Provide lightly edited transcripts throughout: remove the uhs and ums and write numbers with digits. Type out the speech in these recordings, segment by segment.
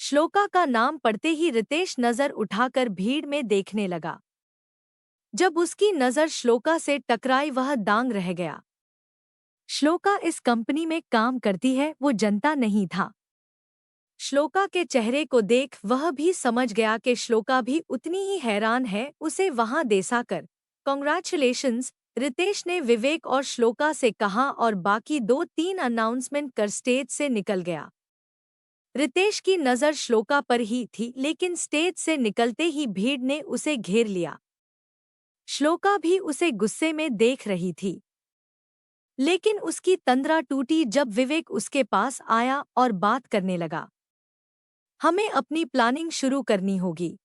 श्लोका का नाम पढ़ते ही रितेश नजर उठाकर भीड़ में देखने लगा। जब उसकी नजर श्लोका से टकराई वह दांग रह गया। श्लोका इस कंपनी में काम करती है, वो जनता नहीं था। श्लोका के चेहरे को देख वह भी समझ गया कि श्लोका भी उतनी ही हैरान है। उसे वहां देसाकर कॉन्ग्रेचुलेशंस, रितेश ने विवेक और श्लोका से कहा और बाकी 2-3 अनाउंसमेंट कर स्टेज से निकल गया। रितेश की नज़र श्लोका पर ही थी, लेकिन स्टेज से निकलते ही भीड़ ने उसे घेर लिया। श्लोका भी उसे गुस्से में देख रही थी, लेकिन उसकी तंद्रा टूटी जब विवेक उसके पास आया और बात करने लगा। हमें अपनी प्लानिंग शुरू करनी होगी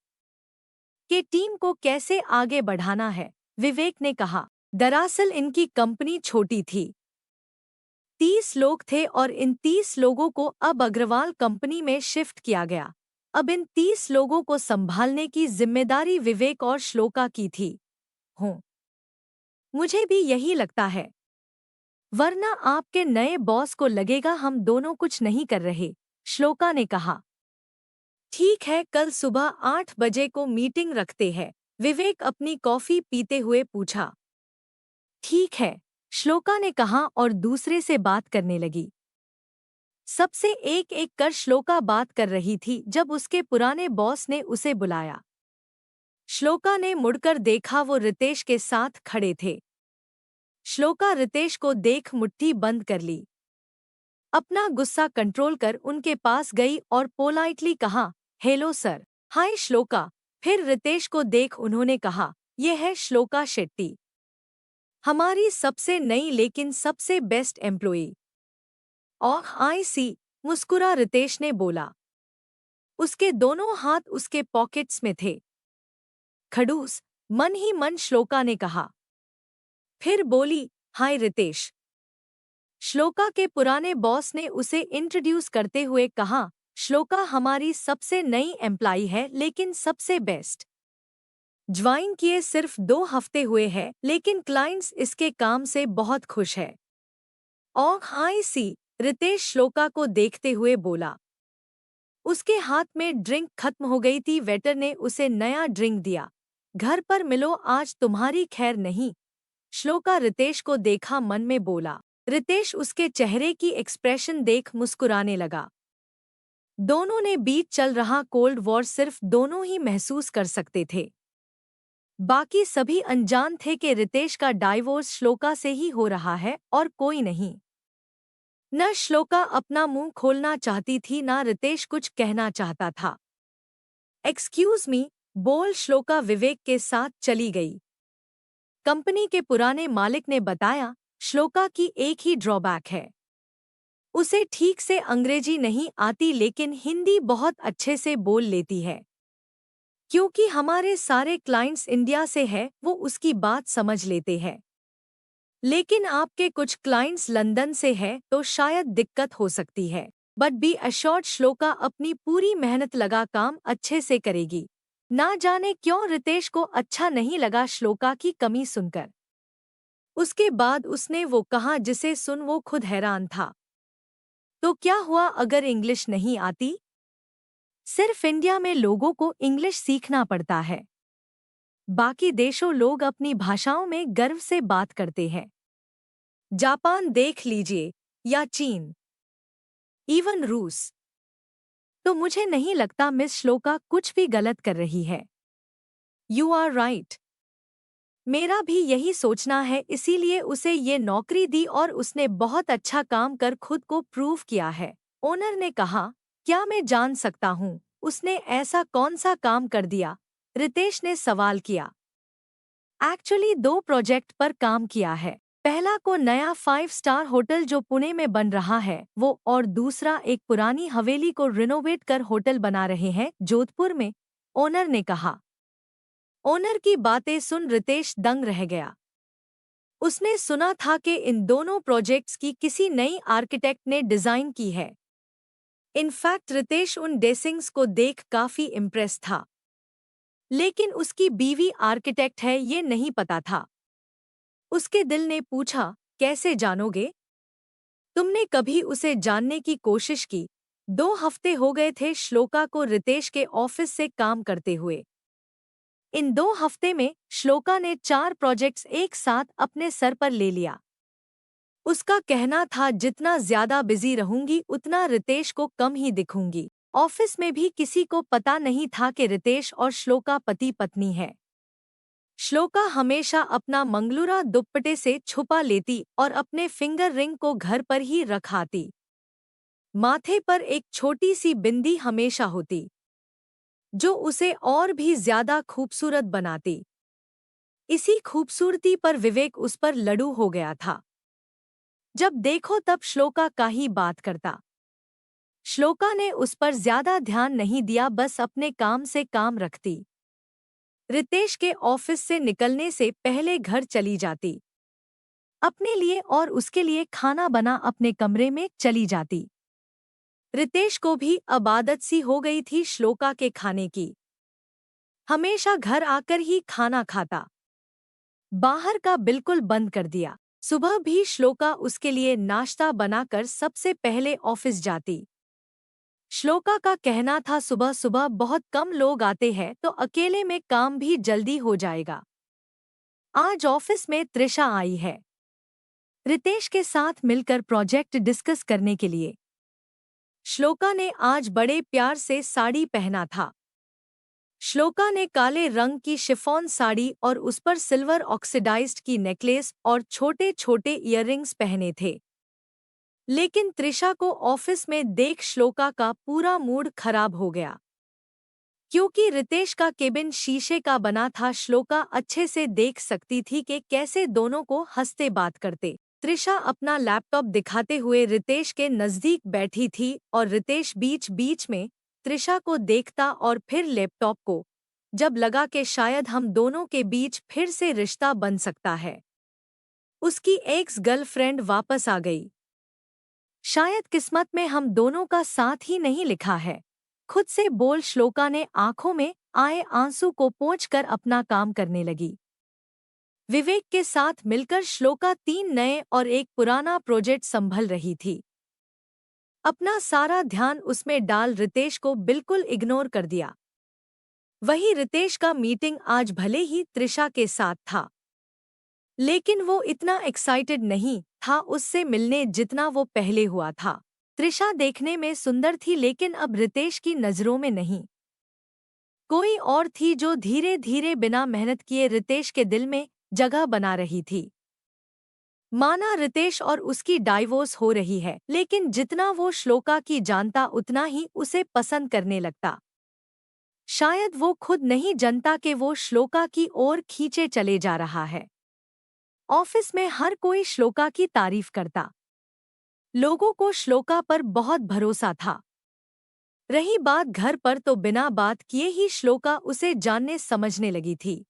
कि टीम को कैसे आगे बढ़ाना है, विवेक ने कहा। दरअसल इनकी कंपनी छोटी थी, 30 लोग थे और इन 30 लोगों को अब अग्रवाल कंपनी में शिफ्ट किया गया। अब इन 30 लोगों को संभालने की जिम्मेदारी विवेक और श्लोका की थी। मुझे भी यही लगता है, वरना आपके नए बॉस को लगेगा हम दोनों कुछ नहीं कर रहे, श्लोका ने कहा। ठीक है, कल सुबह 8 बजे को मीटिंग रखते हैं, विवेक अपनी कॉफी पीते हुए पूछा। ठीक है, श्लोका ने कहा और दूसरे से बात करने लगी। सबसे एक एक कर श्लोका बात कर रही थी जब उसके पुराने बॉस ने उसे बुलाया। श्लोका ने मुड़कर देखा, वो रितेश के साथ खड़े थे। श्लोका रितेश को देख मुट्ठी बंद कर ली। अपना गुस्सा कंट्रोल कर उनके पास गई और पोलाइटली कहा, हेलो सर। हाय श्लोका। फिर रितेश को देख उन्होंने कहा, यह है श्लोका शेट्टी, हमारी सबसे नई लेकिन सबसे बेस्ट एम्प्लॉई। ओह आई सी, मुस्कुरा रितेश ने बोला। उसके दोनों हाथ उसके पॉकेट्स में थे। खड़ूस, मन ही मन श्लोका ने कहा। फिर बोली, हाय रितेश। श्लोका के पुराने बॉस ने उसे इंट्रोड्यूस करते हुए कहा, श्लोका हमारी सबसे नई एम्प्लॉई है लेकिन सबसे बेस्ट। ज्वाइन किए सिर्फ 2 हफ्ते हुए हैं, लेकिन क्लाइंट्स इसके काम से बहुत खुश है। ओह आई सी, रितेश श्लोका को देखते हुए बोला। उसके हाथ में ड्रिंक खत्म हो गई थी। वेटर ने उसे नया ड्रिंक दिया। घर पर मिलो, आज तुम्हारी खैर नहीं। श्लोका रितेश को देखा, मन में बोला। रितेश उसके चेहरे की एक्सप्रेशन देख मुस्कुराने लगा। दोनों ने बीच चल रहा कोल्ड वॉर सिर्फ दोनों ही महसूस कर सकते थे। बाकी सभी अनजान थे कि रितेश का डाइवोर्स श्लोका से ही हो रहा है और कोई नहीं। न श्लोका अपना मुंह खोलना चाहती थी, न रितेश कुछ कहना चाहता था। एक्सक्यूज मी, बोल श्लोका विवेक के साथ चली गई। कंपनी के पुराने मालिक ने बताया, श्लोका की एक ही ड्रॉबैक है, उसे ठीक से अंग्रेजी नहीं आती लेकिन हिंदी बहुत अच्छे से बोल लेती है। क्योंकि हमारे सारे क्लाइंट्स इंडिया से है, वो उसकी बात समझ लेते हैं। लेकिन आपके कुछ क्लाइंट्स लंदन से है तो शायद दिक्कत हो सकती है। बट बी अश्योर्ड, श्लोका अपनी पूरी मेहनत लगा काम अच्छे से करेगी। ना जाने क्यों रितेश को अच्छा नहीं लगा श्लोका की कमी सुनकर। उसके बाद उसने वो कहा जिसे सुन वो खुद हैरान था। तो क्या हुआ अगर इंग्लिश नहीं आती? सिर्फ इंडिया में लोगों को इंग्लिश सीखना पड़ता है। बाकी देशों लोग अपनी भाषाओं में गर्व से बात करते हैं। जापान देख लीजिए, या चीन, इवन रूस। तो मुझे नहीं लगता मिस श्लोका कुछ भी गलत कर रही है। You are right. मेरा भी यही सोचना है, इसीलिए उसे ये नौकरी दी और उसने बहुत अच्छा काम कर खुद को प्रूव किया है। ओनर ने कहा, क्या मैं जान सकता हूँ उसने ऐसा कौन सा काम कर दिया? रितेश ने सवाल किया। एक्चुअली 2 प्रोजेक्ट पर काम किया है। पहला को नया 5 स्टार होटल जो पुणे में बन रहा है वो, और दूसरा एक पुरानी हवेली को रिनोवेट कर होटल बना रहे हैं जोधपुर में, ओनर ने कहा। ओनर की बातें सुन रितेश दंग रह गया। उसने सुना था कि इन दोनों प्रोजेक्ट्स की किसी नई आर्किटेक्ट ने डिजाइन की है। इनफैक्ट रितेश उन डेसिंग्स को देख काफी इम्प्रेस था, लेकिन उसकी बीवी आर्किटेक्ट है ये नहीं पता था। उसके दिल ने पूछा, कैसे जानोगे? तुमने कभी उसे जानने की कोशिश की? 2 हफ्ते हो गए थे श्लोका को रितेश के ऑफिस से काम करते हुए। इन 2 हफ्ते में श्लोका ने 4 प्रोजेक्ट्स एक साथ अपने सर पर ले लिया। उसका कहना था जितना ज्यादा बिजी रहूंगी उतना रितेश को कम ही दिखूंगी। ऑफिस में भी किसी को पता नहीं था कि रितेश और श्लोका पति पत्नी है। श्लोका हमेशा अपना मंगलूरा दुपट्टे से छुपा लेती और अपने फिंगर रिंग को घर पर ही रख आती। माथे पर एक छोटी सी बिंदी हमेशा होती, जो उसे और भी ज्यादा खूबसूरत बनाती। इसी खूबसूरती पर विवेक उस पर लड़ू हो गया था। जब देखो तब श्लोका का ही बात करता। श्लोका ने उस पर ज्यादा ध्यान नहीं दिया, बस अपने काम से काम रखती। रितेश के ऑफिस से निकलने से पहले घर चली जाती। अपने लिए और उसके लिए खाना बना अपने कमरे में चली जाती। रितेश को भी अब आदत सी हो गई थी श्लोका के खाने की। हमेशा घर आकर ही खाना खाता, बाहर का बिल्कुल बंद कर दिया। सुबह भी श्लोका उसके लिए नाश्ता बनाकर सबसे पहले ऑफिस जाती। श्लोका का कहना था सुबह सुबह बहुत कम लोग आते हैं तो अकेले में काम भी जल्दी हो जाएगा। आज ऑफिस में त्रिशा आई है, रितेश के साथ मिलकर प्रोजेक्ट डिस्कस करने के लिए। श्लोका ने आज बड़े प्यार से साड़ी पहना था। श्लोका ने काले रंग की शिफॉन साड़ी और उस पर सिल्वर ऑक्सीडाइज्ड की नेकलेस और छोटे छोटे इयररिंग्स पहने थे। लेकिन त्रिशा को ऑफिस में देख श्लोका का पूरा मूड खराब हो गया। क्योंकि रितेश का केबिन शीशे का बना था, श्लोका अच्छे से देख सकती थी कि कैसे दोनों को हंसते बात करते। त्रिशा अपना लैपटॉप दिखाते हुए रितेश के नजदीक बैठी थी और रितेश बीच बीच में त्रिशा को देखता और फिर लैपटॉप को। जब लगा कि शायद हम दोनों के बीच फिर से रिश्ता बन सकता है। उसकी एक्स गर्लफ्रेंड वापस आ गई। शायद किस्मत में हम दोनों का साथ ही नहीं लिखा है, खुद से बोल श्लोका ने आंखों में आए आंसू को पोंछकर अपना काम करने लगी। विवेक के साथ मिलकर श्लोका 3 नए और एक पुराना प्रोजेक्ट संभल रही थी। अपना सारा ध्यान उसमें डाल रितेश को बिल्कुल इग्नोर कर दिया। वही रितेश का मीटिंग आज भले ही त्रिशा के साथ था, लेकिन वो इतना एक्साइटेड नहीं था उससे मिलने जितना वो पहले हुआ था। त्रिशा देखने में सुंदर थी, लेकिन अब रितेश की नजरों में नहीं। कोई और थी जो धीरे धीरे बिना मेहनत किए रितेश के दिल में जगह बना रही थी। माना रितेश और उसकी डाइवोर्स हो रही है, लेकिन जितना वो श्लोका की जानता उतना ही उसे पसंद करने लगता। शायद वो खुद नहीं जानता कि वो श्लोका की ओर खींचे चले जा रहा है। ऑफिस में हर कोई श्लोका की तारीफ करता। लोगों को श्लोका पर बहुत भरोसा था। रही बात घर पर, तो बिना बात किए ही श्लोका उसे जानने समझने लगी थी।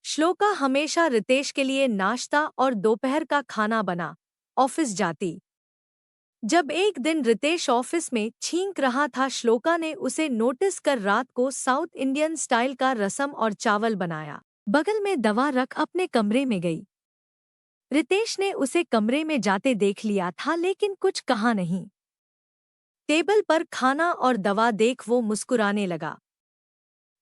श्लोका हमेशा रितेश के लिए नाश्ता और दोपहर का खाना बना ऑफिस जाती। जब एक दिन रितेश ऑफिस में छींक रहा था, श्लोका ने उसे नोटिस कर रात को साउथ इंडियन स्टाइल का रसम और चावल बनाया। बगल में दवा रख अपने कमरे में गई। रितेश ने उसे कमरे में जाते देख लिया था, लेकिन कुछ कहा नहीं। टेबल पर खाना और दवा देख वो मुस्कुराने लगा।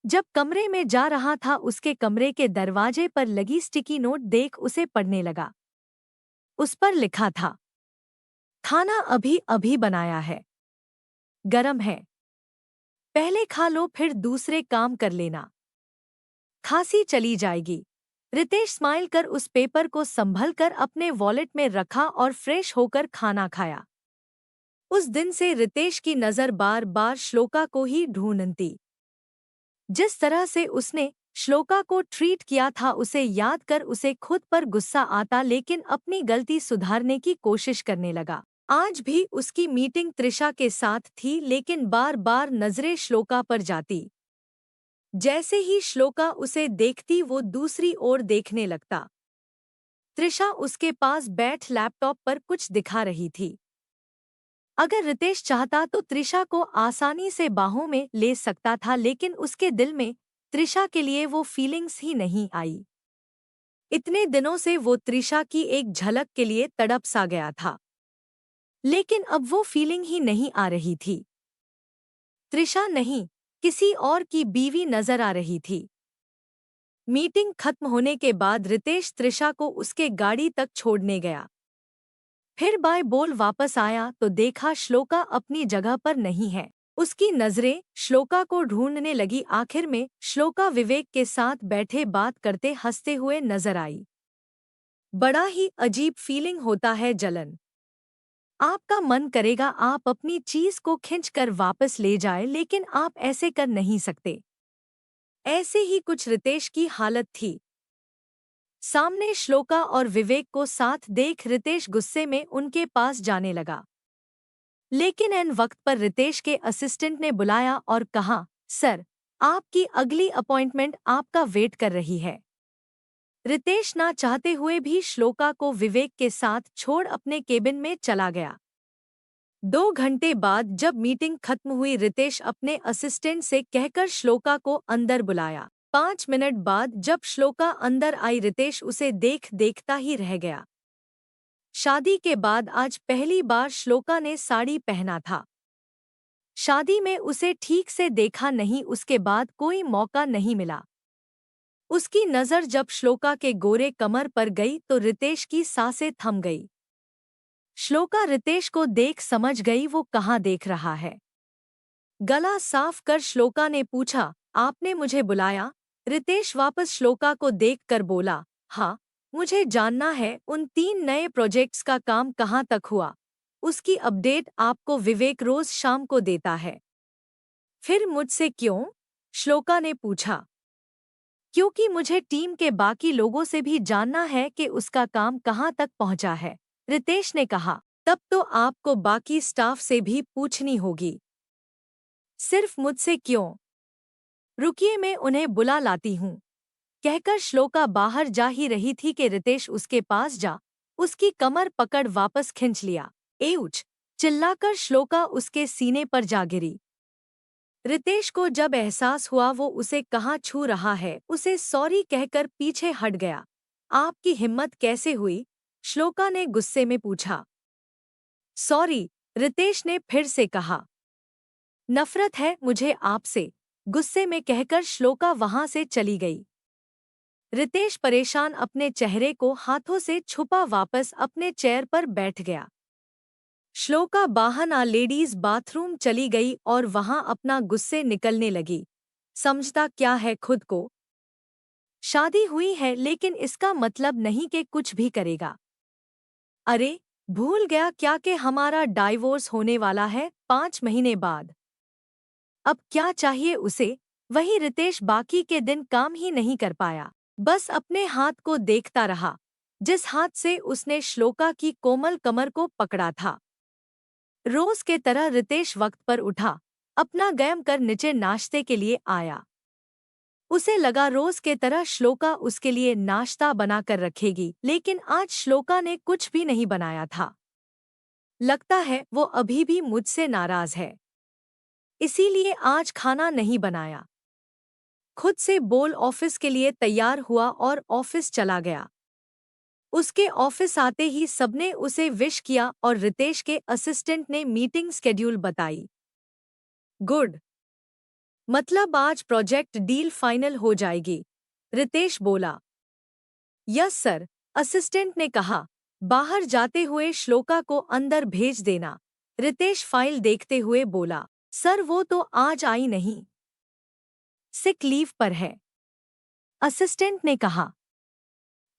जब कमरे में जा रहा था, उसके कमरे के दरवाजे पर लगी स्टिकी नोट देख उसे पढ़ने लगा। उस पर लिखा था, खाना अभी अभी बनाया है, गरम है, पहले खा लो फिर दूसरे काम कर लेना, खांसी चली जाएगी। रितेश स्माइल कर उस पेपर को संभल कर अपने वॉलेट में रखा और फ्रेश होकर खाना खाया। उस दिन से रितेश की नजर बार बार श्लोका को ही ढूंढती। जिस तरह से उसने श्लोका को ट्रीट किया था, उसे याद कर उसे खुद पर गुस्सा आता, लेकिन अपनी गलती सुधारने की कोशिश करने लगा। आज भी उसकी मीटिंग त्रिशा के साथ थी, लेकिन बार बार नजरें श्लोका पर जाती। जैसे ही श्लोका उसे देखती वो दूसरी ओर देखने लगता। त्रिशा उसके पास बैठ लैपटॉप पर कुछ दिखा रही थी। अगर रितेश चाहता तो त्रिशा को आसानी से बाहों में ले सकता था, लेकिन उसके दिल में त्रिशा के लिए वो फीलिंग्स ही नहीं आई। इतने दिनों से वो त्रिशा की एक झलक के लिए तड़प सा गया था। लेकिन अब वो फीलिंग ही नहीं आ रही थी। त्रिशा नहीं, किसी और की बीवी नजर आ रही थी। मीटिंग खत्म होने के बाद रितेश त्रिशा को उसके गाड़ी तक छोड़ने गया। फिर बाय बोल वापस आया तो देखा श्लोका अपनी जगह पर नहीं है। उसकी नजरें श्लोका को ढूंढने लगी। आखिर में श्लोका विवेक के साथ बैठे बात करते हंसते हुए नजर आई। बड़ा ही अजीब फीलिंग होता है जलन। आपका मन करेगा आप अपनी चीज को खींचकर वापस ले जाए, लेकिन आप ऐसे कर नहीं सकते। ऐसे ही कुछ रितेश की हालत थी। सामने श्लोका और विवेक को साथ देख रितेश गुस्से में उनके पास जाने लगा। लेकिन एन वक्त पर रितेश के असिस्टेंट ने बुलाया और कहा, सर, आपकी अगली अपॉइंटमेंट आपका वेट कर रही है। रितेश ना चाहते हुए भी श्लोका को विवेक के साथ छोड़ अपने केबिन में चला गया। 2 घंटे बाद जब मीटिंग खत्म हुई, रितेश अपने असिस्टेंट से कहकर श्लोका को अंदर बुलाया। 5 मिनट बाद जब श्लोका अंदर आई, रितेश उसे देखता ही रह गया। शादी के बाद आज पहली बार श्लोका ने साड़ी पहना था। शादी में उसे ठीक से देखा नहीं, उसके बाद कोई मौका नहीं मिला। उसकी नज़र जब श्लोका के गोरे कमर पर गई तो रितेश की सांसें थम गई। श्लोका रितेश को देख समझ गई वो कहाँ देख रहा है। गला साफ कर श्लोका ने पूछा, आपने मुझे बुलाया? रितेश वापस श्लोका को देखकर बोला, हाँ, मुझे जानना है उन 3 नए प्रोजेक्ट्स का काम कहाँ तक हुआ। उसकी अपडेट आपको विवेक रोज शाम को देता है। फिर मुझसे क्यों? श्लोका ने पूछा। क्योंकि मुझे टीम के बाकी लोगों से भी जानना है कि उसका काम कहाँ तक पहुँचा है, रितेश ने कहा। तब तो आपको बाकी स्टाफ से भी पूछनी होगी। सिर्फ मुझसे क्यों? रुकिए, मैं उन्हें बुला लाती हूँ। कहकर श्लोका बाहर जा ही रही थी कि रितेश उसके पास जा उसकी कमर पकड़ वापस खींच लिया। एउच! चिल्लाकर श्लोका उसके सीने पर जा गिरी। रितेश को जब एहसास हुआ वो उसे कहाँ छू रहा है, उसे सॉरी कहकर पीछे हट गया। आपकी हिम्मत कैसे हुई? श्लोका ने गुस्से में पूछा। सॉरी, रितेश ने फिर से कहा। नफरत है मुझे आपसे, गुस्से में कहकर श्लोका वहां से चली गई। रितेश परेशान अपने चेहरे को हाथों से छुपा वापस अपने चेयर पर बैठ गया। श्लोका बाहर लेडीज बाथरूम चली गई और वहां अपना गुस्से निकलने लगी। समझता क्या है खुद को? शादी हुई है लेकिन इसका मतलब नहीं कि कुछ भी करेगा। अरे, भूल गया क्या कि हमारा डाइवोर्स होने वाला है 5 महीने बाद। अब क्या चाहिए उसे? वही रितेश बाकी के दिन काम ही नहीं कर पाया, बस अपने हाथ को देखता रहा जिस हाथ से उसने श्लोका की कोमल कमर को पकड़ा था। रोज के तरह रितेश वक्त पर उठा, अपना गैम कर नीचे नाश्ते के लिए आया। उसे लगा रोज के तरह श्लोका उसके लिए नाश्ता बनाकर रखेगी, लेकिन आज श्लोका ने कुछ भी नहीं बनाया था। लगता है वो अभी भी मुझसे नाराज है, इसीलिए आज खाना नहीं बनाया। खुद से बोल ऑफिस के लिए तैयार हुआ और ऑफिस चला गया। उसके ऑफिस आते ही सबने उसे विश किया और रितेश के असिस्टेंट ने मीटिंग शेड्यूल बताई। गुड, मतलब आज प्रोजेक्ट डील फाइनल हो जाएगी, रितेश बोला। यस सर, असिस्टेंट ने कहा। बाहर जाते हुए श्लोका को अंदर भेज देना, रितेश फाइल देखते हुए बोला। सर, वो तो आज आई नहीं, सिक लीव पर है, असिस्टेंट ने कहा।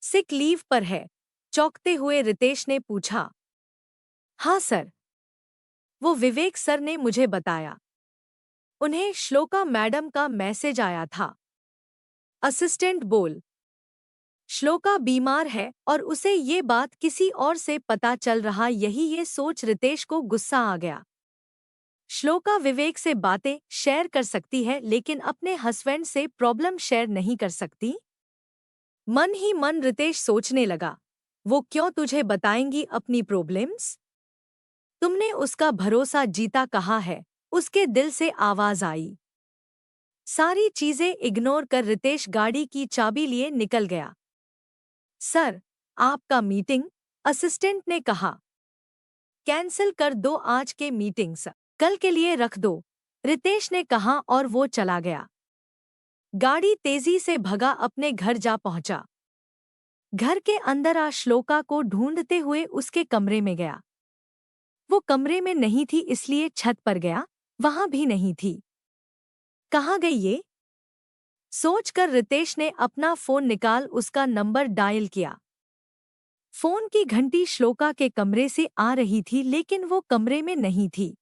सिक लीव पर है? चौंकते हुए रितेश ने पूछा। हाँ सर, वो विवेक सर ने मुझे बताया। उन्हें श्लोका मैडम का मैसेज आया था। असिस्टेंट बोल। श्लोका बीमार है और उसे ये बात किसी और से पता चल रहा, यही ये सोच रितेश को गुस्सा आ गया। श्लोका विवेक से बातें शेयर कर सकती है लेकिन अपने हस्बैंड से प्रॉब्लम शेयर नहीं कर सकती। मन ही मन रितेश सोचने लगा, वो क्यों तुझे बताएंगी अपनी प्रॉब्लम्स? तुमने उसका भरोसा जीता कहा है, उसके दिल से आवाज आई। सारी चीजें इग्नोर कर रितेश गाड़ी की चाबी लिए निकल गया। सर, आपका मीटिंग, असिस्टेंट ने कहा। कैंसिल कर दो आज के मीटिंग्स, कल के लिए रख दो, रितेश ने कहा और वो चला गया। गाड़ी तेजी से भगा अपने घर जा पहुंचा। घर के अंदर आ श्लोका को ढूंढते हुए उसके कमरे में गया। वो कमरे में नहीं थी इसलिए छत पर गया, वहां भी नहीं थी। कहाँ गई ये? सोचकर रितेश ने अपना फोन निकाल उसका नंबर डायल किया। फोन की घंटी श्लोका के कमरे से आ रही थी लेकिन वो कमरे में नहीं थी।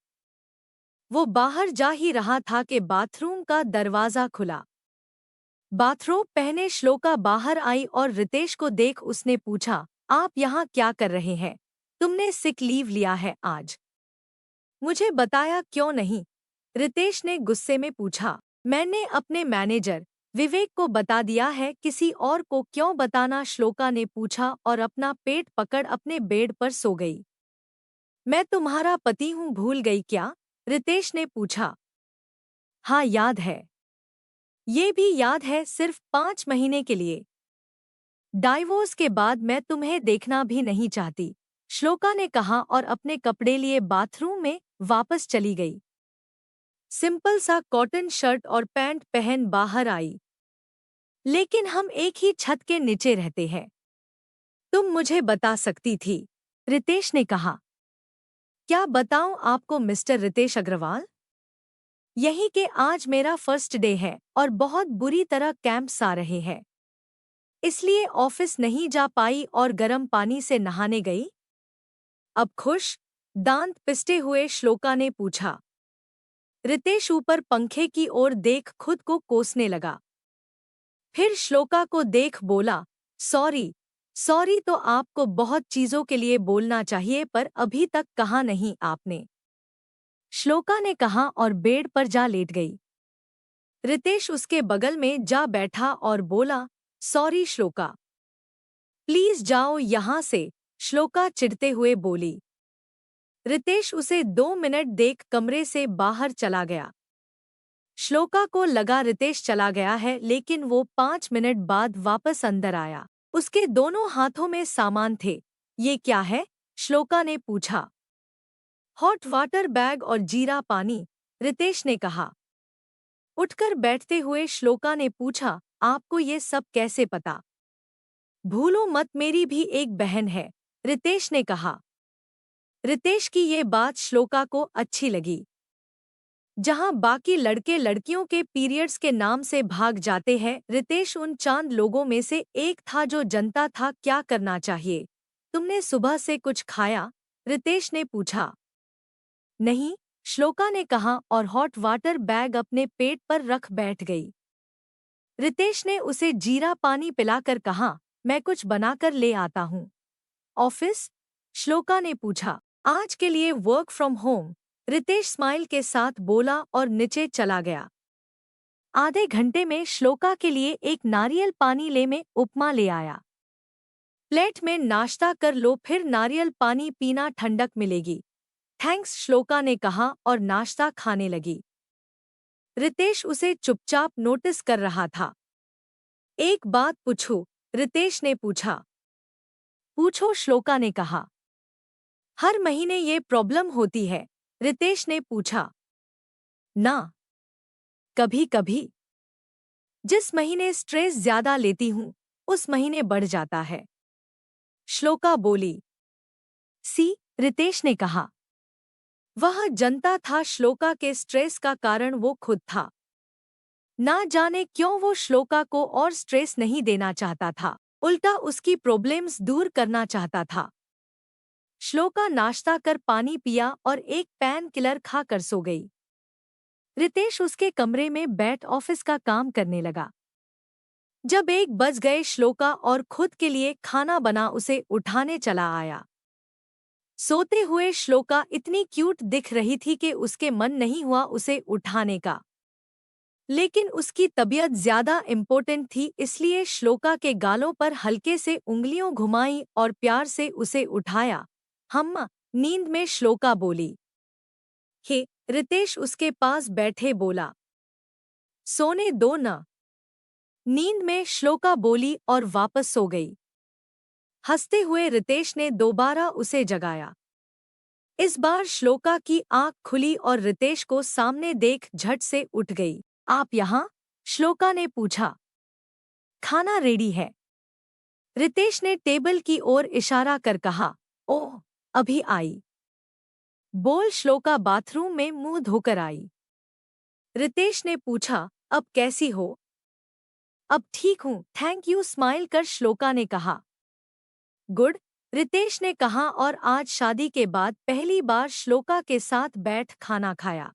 वो बाहर जा ही रहा था कि बाथरूम का दरवाजा खुला। बाथरोब पहने श्लोका बाहर आई और रितेश को देख उसने पूछा, आप यहाँ क्या कर रहे हैं? तुमने सिक लीव लिया है आज? मुझे बताया क्यों नहीं? रितेश ने गुस्से में पूछा। मैंने अपने मैनेजर विवेक को बता दिया है, किसी और को क्यों बताना? श्लोका ने पूछा और अपना पेट पकड़ अपने बेड पर सो गई। मैं तुम्हारा पति हूँ, भूल गई क्या? रितेश ने पूछा। हाँ याद है। ये भी याद है, सिर्फ 5 महीने के लिए। डाइवोर्स के बाद मैं तुम्हें देखना भी नहीं चाहती, श्लोका ने कहा और अपने कपड़े लिए बाथरूम में वापस चली गई। सिंपल सा कॉटन शर्ट और पैंट पहन बाहर आई। लेकिन हम एक ही छत के नीचे रहते हैं, तुम मुझे बता सकती थी, रितेश ने कहा। क्या बताऊं आपको मिस्टर रितेश अग्रवाल? यही कि आज मेरा फर्स्ट डे है और बहुत बुरी तरह कैंप्स आ रहे हैं, इसलिए ऑफिस नहीं जा पाई और गर्म पानी से नहाने गई। अब खुश? दांत पिसते हुए श्लोका ने पूछा। रितेश ऊपर पंखे की ओर देख खुद को कोसने लगा। फिर श्लोका को देख बोला, सॉरी। सॉरी तो आपको बहुत चीजों के लिए बोलना चाहिए, पर अभी तक कहा नहीं आपने, श्लोका ने कहा और बेड पर जा लेट गई। रितेश उसके बगल में जा बैठा और बोला, सॉरी श्लोका, प्लीज जाओ यहाँ से, श्लोका चिढ़ते हुए बोली। रितेश उसे 2 मिनट देख कमरे से बाहर चला गया। श्लोका को लगा रितेश चला गया है, लेकिन वो 5 मिनट बाद वापस अंदर आया। उसके दोनों हाथों में सामान थे। ये क्या है? श्लोका ने पूछा। हॉट वाटर बैग और जीरा पानी, रितेश ने कहा। उठकर बैठते हुए श्लोका ने पूछा, आपको ये सब कैसे पता? भूलो मत, मेरी भी एक बहन है, रितेश ने कहा। रितेश की ये बात श्लोका को अच्छी लगी। जहां बाकी लड़के लड़कियों के पीरियड्स के नाम से भाग जाते हैं, रितेश उन चांद लोगों में से एक था जो जनता था क्या करना चाहिए। तुमने सुबह से कुछ खाया? रितेश ने पूछा। नहीं, श्लोका ने कहा और हॉट वाटर बैग अपने पेट पर रख बैठ गई। रितेश ने उसे जीरा पानी पिलाकर कहा, मैं कुछ बनाकर ले आता हूँ। ऑफिस? श्लोका ने पूछा। आज के लिए work from home, Ritesh smile के साथ बोला और नीचे चला गया। आधे घंटे में श्लोका के लिए एक नारियल पानी ले में उपमा ले आया। प्लेट में नाश्ता कर लो, फिर नारियल पानी पीना, ठंडक मिलेगी। थैंक्स, श्लोका ने कहा और नाश्ता खाने लगी। रितेश उसे चुपचाप नोटिस कर रहा था। एक बात पूछूं? रितेश ने पूछा। पूछो, श्लोका ने कहा। हर महीने ये प्रॉब्लम होती है? रितेश ने पूछा। ना, कभी कभी। जिस महीने स्ट्रेस ज्यादा लेती हूँ उस महीने बढ़ जाता है, श्लोका बोली। रितेश ने कहा। वह जनता था श्लोका के स्ट्रेस का कारण वो खुद था। ना जाने क्यों वो श्लोका को और स्ट्रेस नहीं देना चाहता था, उल्टा उसकी प्रॉब्लम्स दूर करना चाहता था। श्लोका नाश्ता कर पानी पिया और एक पैन किलर खाकर सो गई। रितेश उसके कमरे में बैठ ऑफिस का काम करने लगा। जब 1 बज गए, श्लोका और खुद के लिए खाना बना उसे उठाने चला आया। सोते हुए श्लोका इतनी क्यूट दिख रही थी कि उसके मन नहीं हुआ उसे उठाने का, लेकिन उसकी तबीयत ज्यादा इम्पोर्टेंट थी, इसलिए श्लोका के गालों पर हल्के से उंगलियों घुमाई और प्यार से उसे उठाया। हम्मा, नींद में, श्लोका बोली। हे, रितेश उसके पास बैठे बोला। सोने दो न। नींद में, श्लोका बोली और वापस सो गई। हंसते हुए रितेश ने दोबारा उसे जगाया। इस बार श्लोका की आंख खुली और रितेश को सामने देख झट से उठ गई। आप यहाँ? श्लोका ने पूछा। खाना रेडी है, रितेश ने टेबल की ओर इशारा कर कहा। ओह, अभी आई। बोल श्लोका बाथरूम में मुंह धोकर आई। रितेश ने पूछा, अब कैसी हो? अब ठीक हूँ, थैंक यू, स्माइल कर श्लोका ने कहा। गुड, रितेश ने कहा और आज शादी के बाद पहली बार श्लोका के साथ बैठ खाना खाया।